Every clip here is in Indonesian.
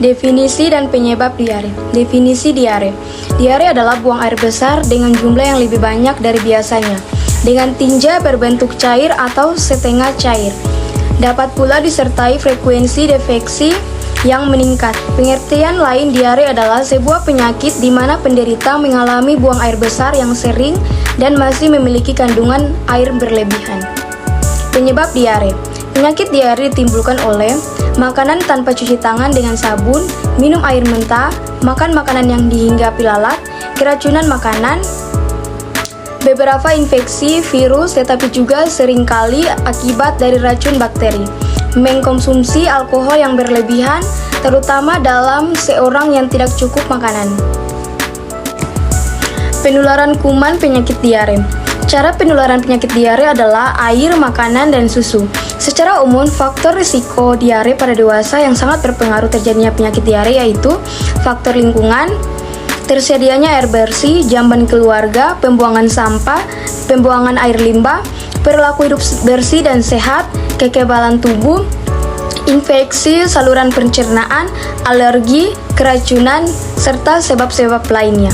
Definisi dan penyebab diare. Definisi diare. Diare adalah buang air besar dengan jumlah yang lebih banyak dari biasanya, dengan tinja berbentuk cair atau setengah cair. Dapat pula disertai frekuensi defeksi yang meningkat. Pengertian lain diare adalah sebuah penyakit di mana penderita mengalami buang air besar yang sering dan masih memiliki kandungan air berlebihan. Penyebab diare. Penyakit diare ditimbulkan oleh makanan tanpa cuci tangan dengan sabun, minum air mentah, makan makanan yang dihinggapi lalat, keracunan makanan, beberapa infeksi virus, tetapi juga seringkali akibat dari racun bakteri. Mengkonsumsi alkohol yang berlebihan, terutama dalam seorang yang tidak cukup makanan. Penularan kuman penyakit diare. Cara penularan penyakit diare adalah air, makanan, dan susu. Secara umum, faktor risiko diare pada dewasa yang sangat berpengaruh terjadinya penyakit diare yaitu faktor lingkungan, tersedianya air bersih, jamban keluarga, pembuangan sampah, pembuangan air limbah, perilaku hidup bersih dan sehat, kekebalan tubuh, infeksi saluran pencernaan, alergi, keracunan, serta sebab-sebab lainnya.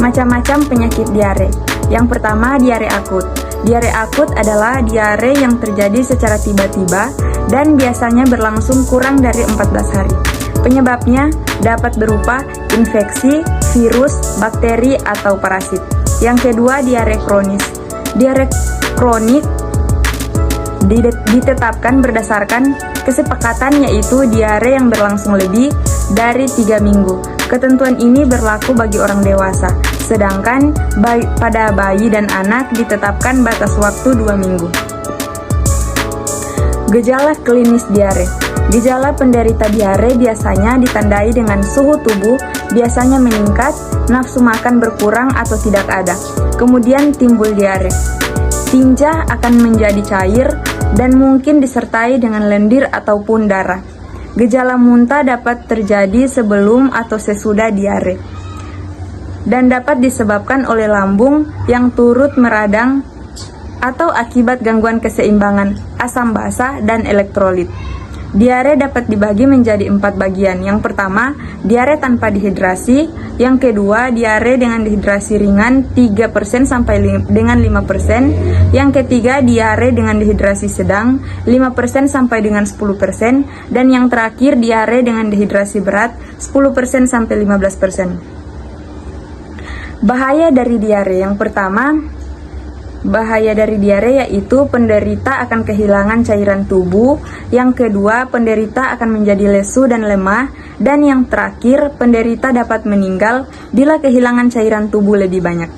Macam-macam penyakit diare. Yang pertama, diare akut. Diare akut adalah diare yang terjadi secara tiba-tiba dan biasanya berlangsung kurang dari 14 hari. Penyebabnya dapat berupa infeksi, virus, bakteri, atau parasit. Yang kedua, diare kronis. Diare kronik ditetapkan berdasarkan kesepakatan, yaitu diare yang berlangsung lebih dari 3 minggu. Ketentuan ini berlaku bagi orang dewasa, sedangkan pada bayi dan anak ditetapkan batas waktu 2 minggu. Gejala klinis diare. Gejala penderita diare biasanya ditandai dengan suhu tubuh biasanya meningkat, nafsu makan berkurang atau tidak ada. Kemudian timbul diare. Tinja akan menjadi cair dan mungkin disertai dengan lendir ataupun darah. Gejala muntah dapat terjadi sebelum atau sesudah diare dan dapat disebabkan oleh lambung yang turut meradang atau akibat gangguan keseimbangan asam basa dan elektrolit. Diare dapat dibagi menjadi 4 bagian. Yang pertama, diare tanpa dehidrasi. Yang kedua, diare dengan dehidrasi ringan 3% sampai dengan 5%. Yang ketiga, diare dengan dehidrasi sedang 5% sampai dengan 10%. Dan yang terakhir, diare dengan dehidrasi berat 10% sampai 15%. Bahaya dari diare. Yang pertama, bahaya dari diare yaitu penderita akan kehilangan cairan tubuh. Yang kedua, penderita akan menjadi lesu dan lemah. Dan yang terakhir, penderita dapat meninggal bila kehilangan cairan tubuh lebih banyak.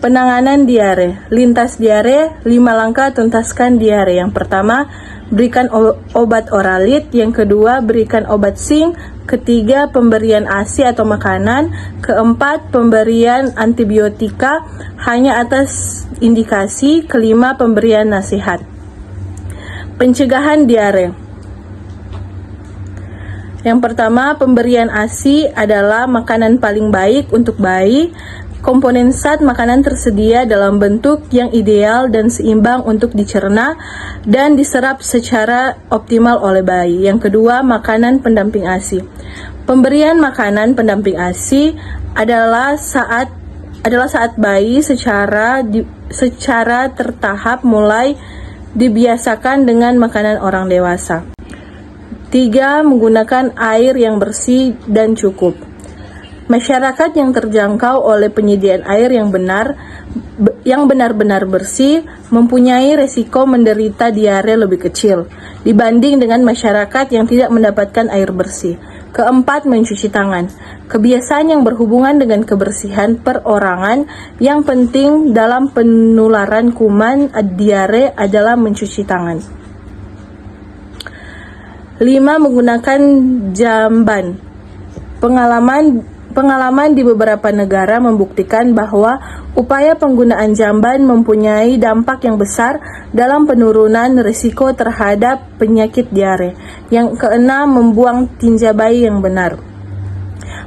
Penanganan diare. Lintas diare, 5 langkah tuntaskan diare. Yang pertama, berikan obat oralit. Yang kedua, berikan obat zinc. Ketiga, pemberian ASI atau makanan. Keempat, pemberian antibiotika hanya atas indikasi. Kelima, pemberian nasihat. Pencegahan diare. Yang pertama, pemberian ASI adalah makanan paling baik untuk bayi. Komponen zat makanan tersedia dalam bentuk yang ideal dan seimbang untuk dicerna dan diserap secara optimal oleh bayi. Yang kedua, makanan pendamping ASI. Pemberian makanan pendamping ASI adalah saat bayi secara tertahap mulai dibiasakan dengan makanan orang dewasa. 3. Menggunakan air yang bersih dan cukup. Masyarakat yang terjangkau oleh penyediaan air yang benar-benar bersih mempunyai resiko menderita diare lebih kecil dibanding dengan masyarakat yang tidak mendapatkan air bersih. Keempat, mencuci tangan. Kebiasaan yang berhubungan dengan kebersihan perorangan yang penting dalam penularan kuman diare adalah mencuci tangan. 5. Menggunakan jamban. Pengalaman di beberapa negara membuktikan bahwa upaya penggunaan jamban mempunyai dampak yang besar dalam penurunan risiko terhadap penyakit diare. Yang keenam, membuang tinja bayi yang benar.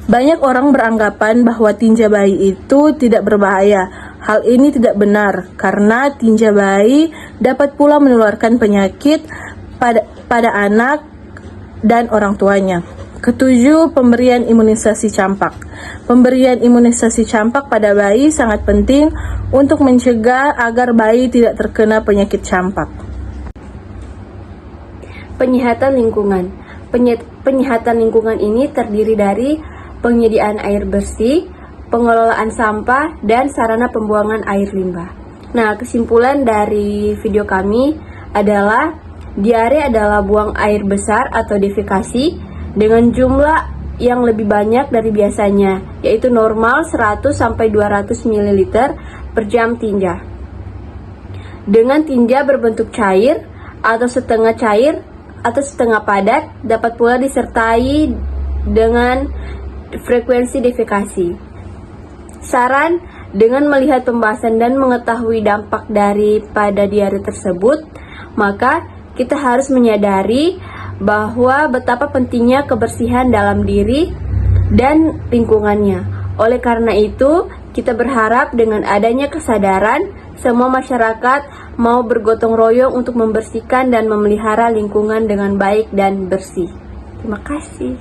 Banyak orang beranggapan bahwa tinja bayi itu tidak berbahaya. Hal ini tidak benar karena tinja bayi dapat pula menularkan penyakit pada anak dan orang tuanya. Ketujuh, pemberian imunisasi campak. Pemberian imunisasi campak pada bayi sangat penting untuk mencegah agar bayi tidak terkena penyakit campak. Penyihatan lingkungan. Penyihatan lingkungan ini terdiri dari penyediaan air bersih, pengelolaan sampah, dan sarana pembuangan air limbah. Nah, kesimpulan dari video kami adalah diare adalah buang air besar atau defekasi dengan jumlah yang lebih banyak dari biasanya, yaitu normal 100-200 ml per jam tinja. Dengan tinja berbentuk cair atau setengah cair atau setengah padat, dapat pula disertai dengan frekuensi defekasi. Saran, dengan melihat pembahasan dan mengetahui dampak daripada diare tersebut, maka kita harus menyadari bahwa betapa pentingnya kebersihan dalam diri dan lingkungannya. Oleh karena itu, kita berharap dengan adanya kesadaran, semua masyarakat mau bergotong royong untuk membersihkan dan memelihara lingkungan dengan baik dan bersih. Terima kasih.